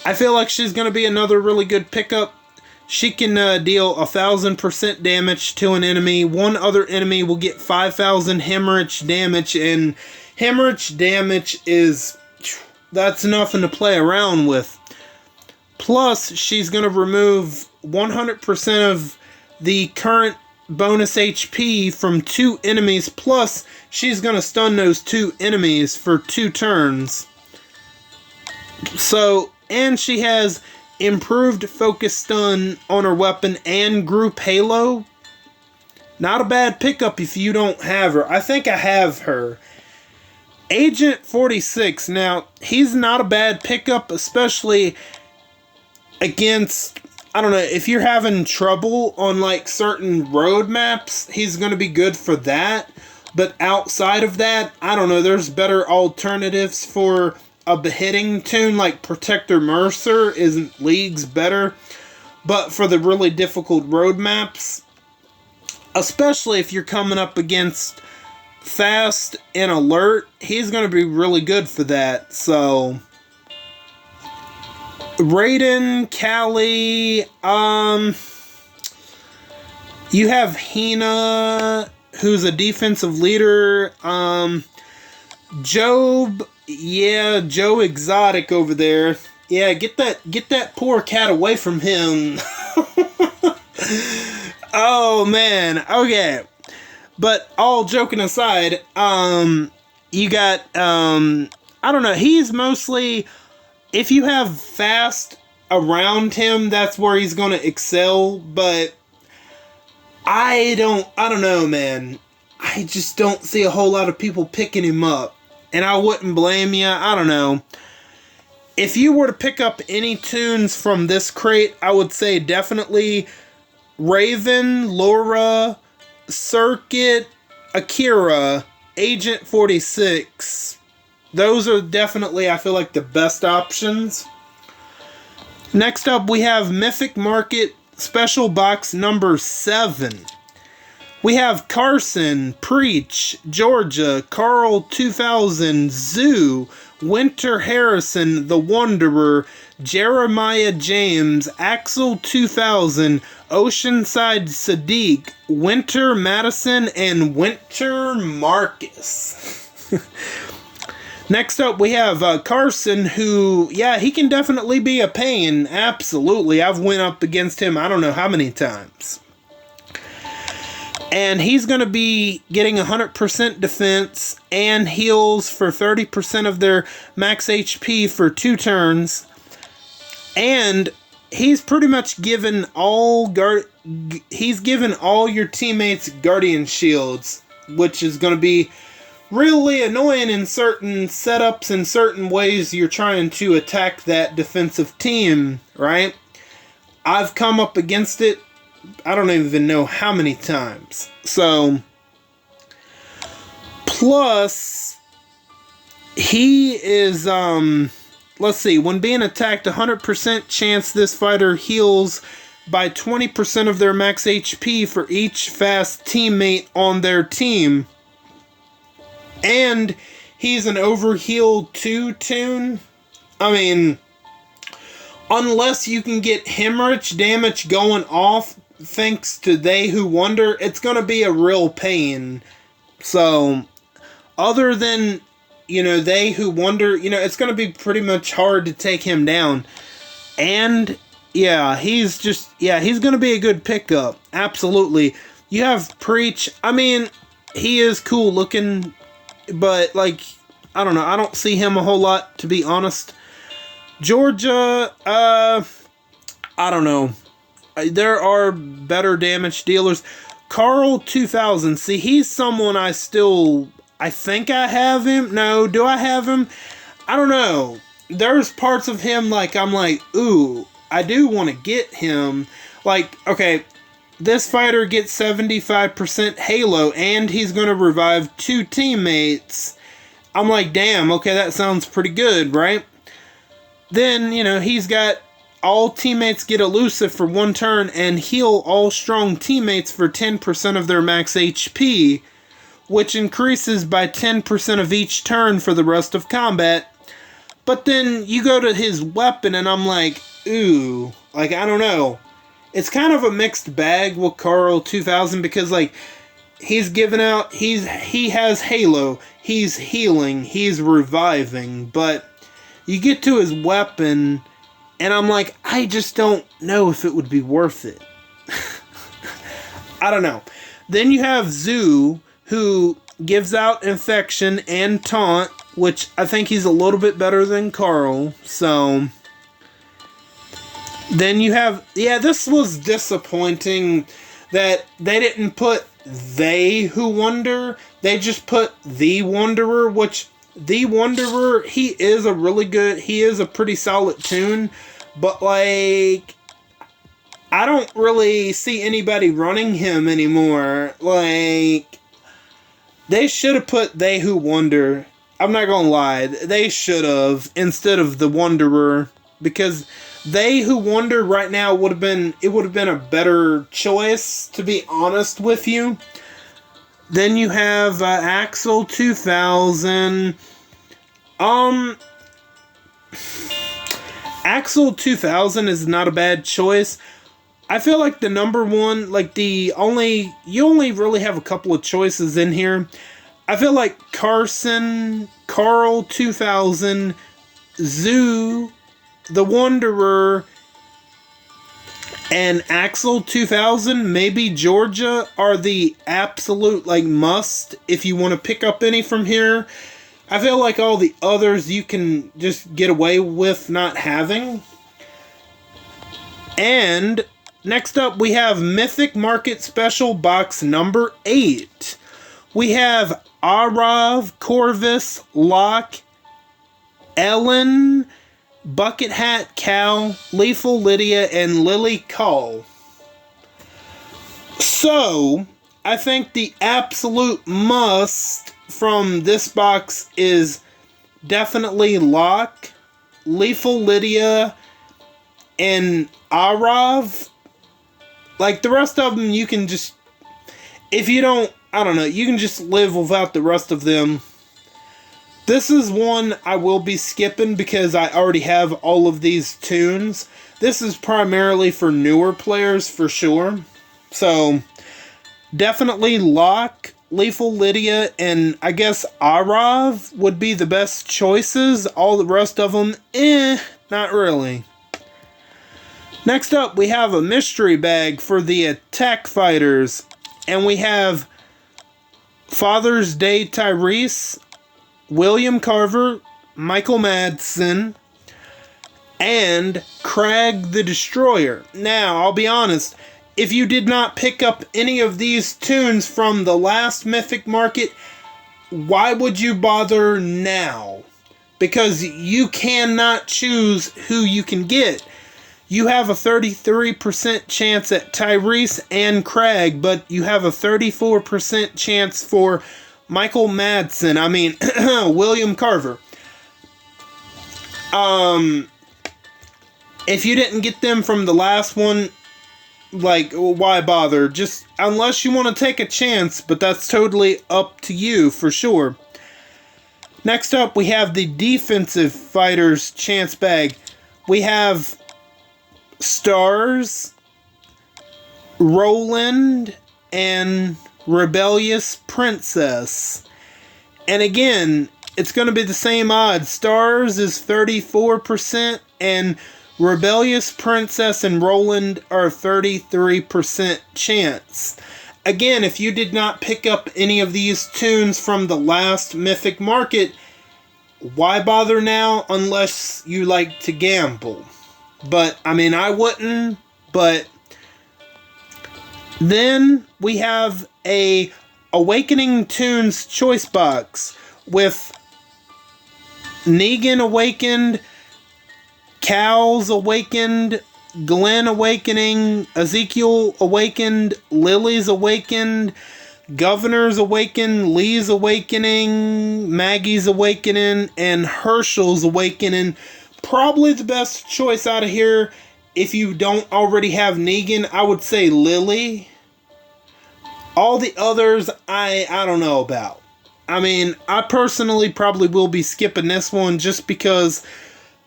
I feel like she's gonna be another really good pickup. She can deal 1,000% damage to an enemy. One other enemy will get 5,000 hemorrhage damage, and hemorrhage damage that's nothing to play around with. Plus, she's going to remove 100% of the current bonus HP from 2 enemies. Plus, she's going to stun those 2 enemies for 2 turns. So, and she has improved focus stun on her weapon and group halo. Not a bad pickup if you don't have her. I think I have her. Agent 46. Now, he's not a bad pickup, especially against, I don't know, if you're having trouble on like certain road maps, he's going to be good for that. But outside of that, I don't know, there's better alternatives for a beheading tune, like Protector Mercer isn't leagues better. But for the really difficult road maps, especially if you're coming up against Fast and Alert, he's going to be really good for that. So Raiden, Callie, you have Hina, who's a defensive leader, Job, yeah, Joe Exotic over there. Yeah, get that poor cat away from him. Oh, man. Okay. But all joking aside, you got, I don't know, he's mostly, if you have fast around him, that's where he's going to excel, but I don't know, man. I just don't see a whole lot of people picking him up, and I wouldn't blame you. I don't know. If you were to pick up any tunes from this crate, I would say definitely Raven, Laura, Circuit, Akira, Agent 46. Those are definitely, I feel like, the best options. Next up, we have Mythic Market Special Box number 7. We have Carson, Preach, Georgia, Carl 2000, Zoo, Winter Harrison, The Wanderer, Jeremiah James, Axel 2000, Oceanside Sadiq, Winter Madison, and Winter Marcus. Next up, we have Carson, who, yeah, he can definitely be a pain. Absolutely. I've went up against him I don't know how many times. And he's going to be getting 100% defense and heals for 30% of their max HP for 2 turns. And he's pretty much given all your teammates Guardian Shields, which is going to be really annoying in certain setups and certain ways you're trying to attack that defensive team, right? I've come up against it I don't even know how many times. So, plus, he is, let's see, when being attacked, 100% chance this fighter heals by 20% of their max HP for each fast teammate on their team. And he's an overheal 2 tune. I mean, unless you can get hemorrhage damage going off thanks to They Who Wonder, it's going to be a real pain. So, other than, They Who Wonder, it's going to be pretty much hard to take him down. And, yeah, he's going to be a good pickup. Absolutely. You have Preach. I mean, he is cool looking, but, I don't know. I don't see him a whole lot, to be honest. Georgia, I don't know. There are better damage dealers. Carl 2000. See, he's someone I think I have him. No, do I have him? I don't know. There's parts of him I'm like, ooh, I do want to get him. Okay, this fighter gets 75% Halo, and he's going to revive 2 teammates. I'm like, damn, okay, that sounds pretty good, right? Then, he's got all teammates get elusive for 1 turn and heal all strong teammates for 10% of their max HP, which increases by 10% of each turn for the rest of combat. But then you go to his weapon and I'm like, ooh, I don't know. It's kind of a mixed bag with Carl 2000 because, he's giving out, he has Halo, he's healing, he's reviving, but you get to his weapon, and I'm like, I just don't know if it would be worth it. I don't know. Then you have Zoo, who gives out Infection and Taunt, which I think he's a little bit better than Carl, so. Then you have, this was disappointing that they didn't put They Who Wonder. They just put The Wanderer, which The Wanderer, he is a pretty solid tune, but I don't really see anybody running him anymore. They should have put They Who Wonder. I'm not gonna lie, they should have, instead of The Wanderer, because They Who Wonder right now would have been a better choice, to be honest with you. Then you have Axel 2000. Axel 2000 is not a bad choice. I feel like the number one, you only really have a couple of choices in here. I feel like Carson, Carl 2000, Zoo, The Wanderer, and Axel 2000, maybe Georgia are the absolute like must if you want to pick up any from here. I feel like all the others you can just get away with not having. And next up we have Mythic Market Special Box number 8. We have Arav, Corvus, Locke, Ellen, Bucket Hat Cal, Lethal Lydia, and Lily Call. So, I think the absolute must from this box is definitely Locke, Lethal Lydia, and Arav. Like, the rest of them you can just... If you don't... I don't know. You can just live without the rest of them. This is one I will be skipping because I already have all of these tunes. This is primarily for newer players for sure. So, definitely Locke, Lethal Lydia, and I guess Arav would be the best choices. All the rest of them, not really. Next up, we have a mystery bag for the attack fighters. And we have Father's Day Tyrese, William Carver, Michael Madsen, and Crag the Destroyer. Now, I'll be honest, if you did not pick up any of these tunes from the last Mythic Market, why would you bother now? Because you cannot choose who you can get. You have a 33% chance at Tyrese and Crag, but you have a 34% chance for Michael Madsen. I mean, William Carver. If you didn't get them from the last one, like, why bother? Just, unless you want to take a chance, but that's totally up to you, for sure. Next up, we have the defensive fighters chance bag. We have Stars, Roland, and Rebellious Princess. And again, it's going to be the same odds. Stars is 34%, and Rebellious Princess and Roland are 33% chance. Again, if you did not pick up any of these tunes from the last Mythic Market, why bother now unless you like to gamble? But, I mean, I wouldn't, but then we have a Awakening Tunes choice box with Negan Awakened, Cal's Awakened, Glenn Awakening, Ezekiel Awakened, Lily's Awakened, Governor's Awakened, Lee's Awakening, Maggie's Awakening, and Herschel's Awakening. Probably the best choice out of here. If you don't already have Negan, I would say Lily. All the others, I don't know about. I mean, I personally probably will be skipping this one just because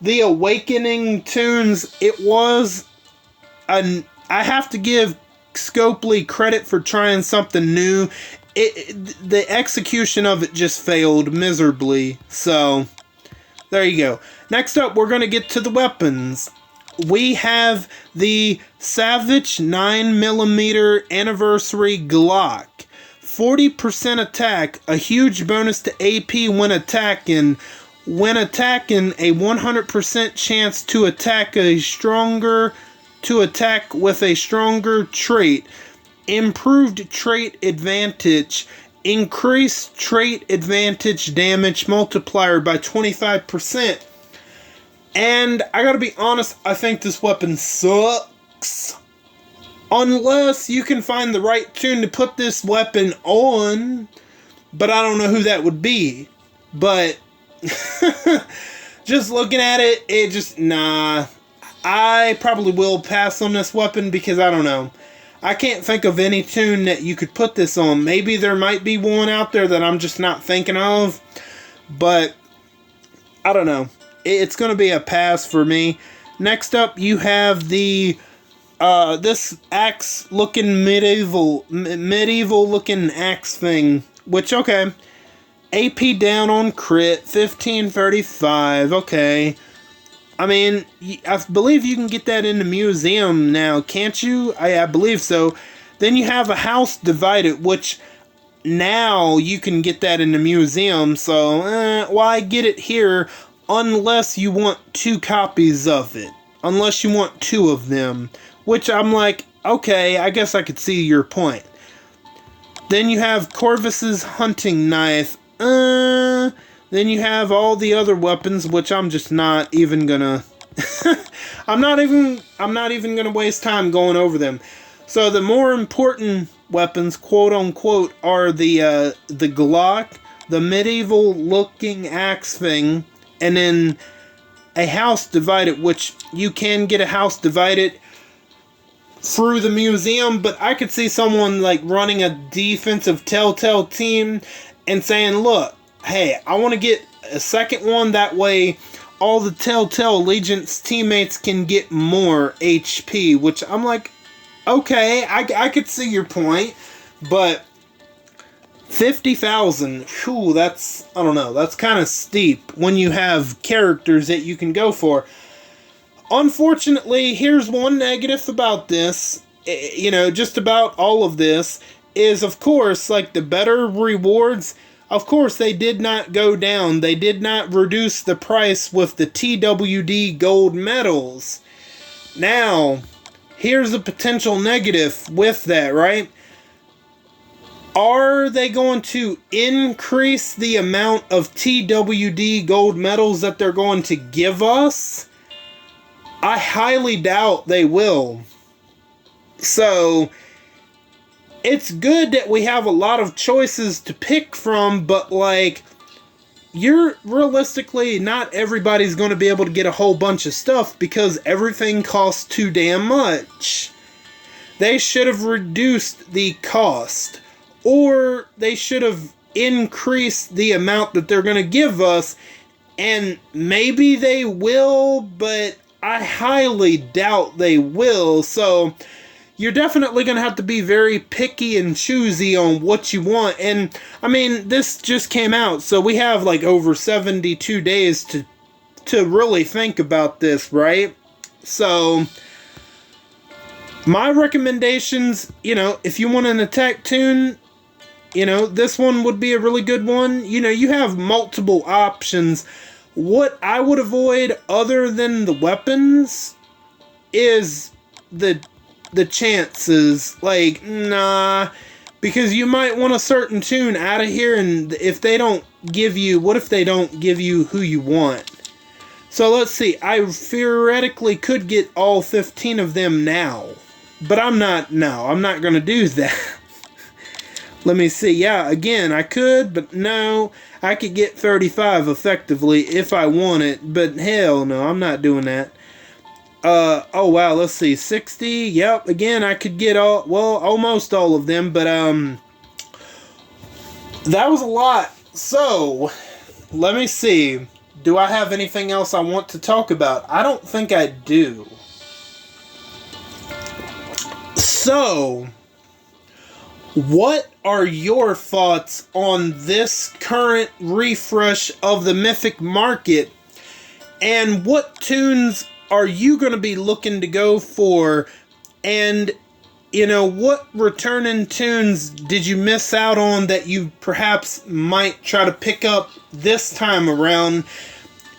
the Awakening tunes, it was I have to give Scopely credit for trying something new. The execution of it just failed miserably. So, there you go. Next up, we're going to get to the weapons. We have the Savage 9mm Anniversary Glock. 40% attack, a huge bonus to AP when attacking. When attacking, a 100% chance to attack with a stronger trait. Improved trait advantage. Increased trait advantage damage multiplier by 25%. And I gotta be honest, I think this weapon sucks. Unless you can find the right tune to put this weapon on. But I don't know who that would be. But just looking at it, it just, nah. I probably will pass on this weapon because I don't know. I can't think of any tune that you could put this on. Maybe there might be one out there that I'm just not thinking of. But I don't know. It's going to be a pass for me. Next up, you have the this axe looking medieval looking axe thing. Which, okay. AP down on crit, 1535. Okay. I mean, I believe you can get that in the museum now, can't you? I believe so. Then you have a House Divided, which now you can get that in the museum, so why get it here unless you want 2 copies of it? Unless you want 2 of them. Which I'm like, okay, I guess I could see your point. Then you have Corvus's hunting knife. Then you have all the other weapons, which I'm just not even gonna... I'm not even gonna waste time going over them. So the more important weapons, quote unquote, are the Glock, the medieval looking axe thing, and then a House Divided, which you can get a House Divided through the museum, but I could see someone like running a defensive Telltale team and saying, look, hey, I want to get a second one, that way all the Telltale Allegiance teammates can get more HP, which I'm like, okay, I could see your point, but 50,000, whew, that's, I don't know, that's kind of steep when you have characters that you can go for. Unfortunately, here's one negative about this, you know, just about all of this, is of course, like the better rewards, of course they did not go down. They did not reduce the price with the TWD gold medals. Now, here's a potential negative with that, right? Are they going to increase the amount of TWD gold medals that they're going to give us? I highly doubt they will. So, it's good that we have a lot of choices to pick from, but like, you're realistically, not everybody's going to be able to get a whole bunch of stuff because everything costs too damn much. They should have reduced the cost, or they should have increased the amount that they're going to give us, and maybe they will, but I highly doubt they will. So you're definitely going to have to be very picky and choosy on what you want. And I mean, this just came out, so we have like over 72 days to really think about this, right? So my recommendations, you know, if you want an attack tune, you know, this one would be a really good one. You know, you have multiple options. What I would avoid other than the weapons is the chances. Like, nah, because you might want a certain tune out of here, and if they don't give you, what if they don't give you who you want? So let's see, I theoretically could get all 15 of them now, but I'm not going to do that. Let me see, yeah, again, I could, but no, I could get 35 effectively if I wanted, but hell no, I'm not doing that. Oh wow, let's see, 60, yep, again, I could get almost all of them, but, that was a lot. So, let me see, do I have anything else I want to talk about? I don't think I do. So, what are your thoughts on this current refresh of the Mythic market, and what tunes are you going to be looking to go for, and, you know, what returning tunes did you miss out on that you perhaps might try to pick up this time around?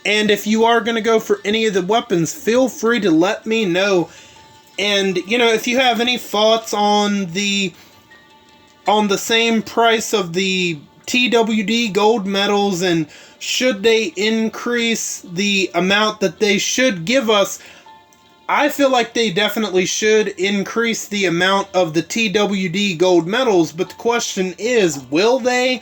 And if you are going to go for any of the weapons, feel free to let me know. And, you know, if you have any thoughts on the same price of the TWD gold medals, and should they increase the amount that they should give us, I feel like they definitely should increase the amount of the TWD gold medals, but the question is, will they?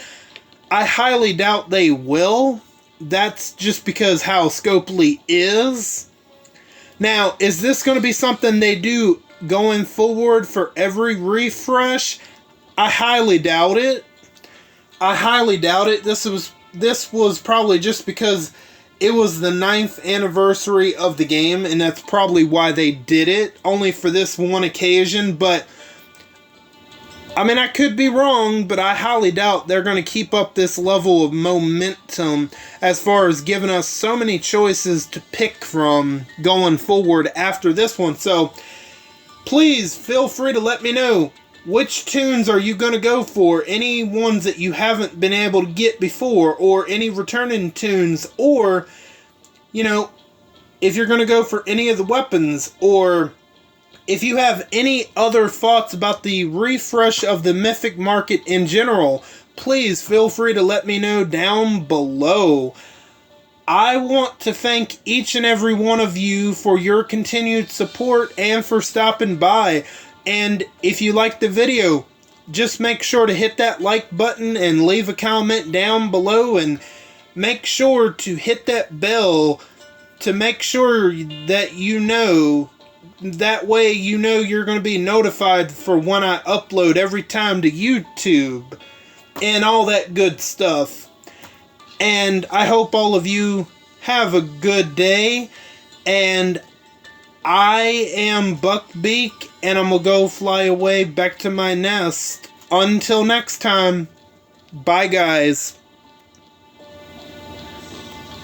I highly doubt they will. That's just because how Scopely is. Now, is this going to be something they do going forward for every refresh? I highly doubt it. I highly doubt it. This was probably just because it was the 9th anniversary of the game, and that's probably why they did it, only for this one occasion, but I mean, I could be wrong, but I highly doubt they're going to keep up this level of momentum as far as giving us so many choices to pick from going forward after this one. So, please feel free to let me know, which tunes are you going to go for? Any ones that you haven't been able to get before, or any returning tunes, or, you know, if you're going to go for any of the weapons, or if you have any other thoughts about the refresh of the Mythic market in general, please feel free to let me know down below. I want to thank each and every one of you for your continued support and for stopping by. And if you liked the video, just make sure to hit that like button and leave a comment down below, and make sure to hit that bell to make sure that you know. That way you know you're going to be notified for when I upload every time to YouTube and all that good stuff. And I hope all of you have a good day. And I am Beak, and I'm going to go fly away back to my nest. Until next time, bye guys.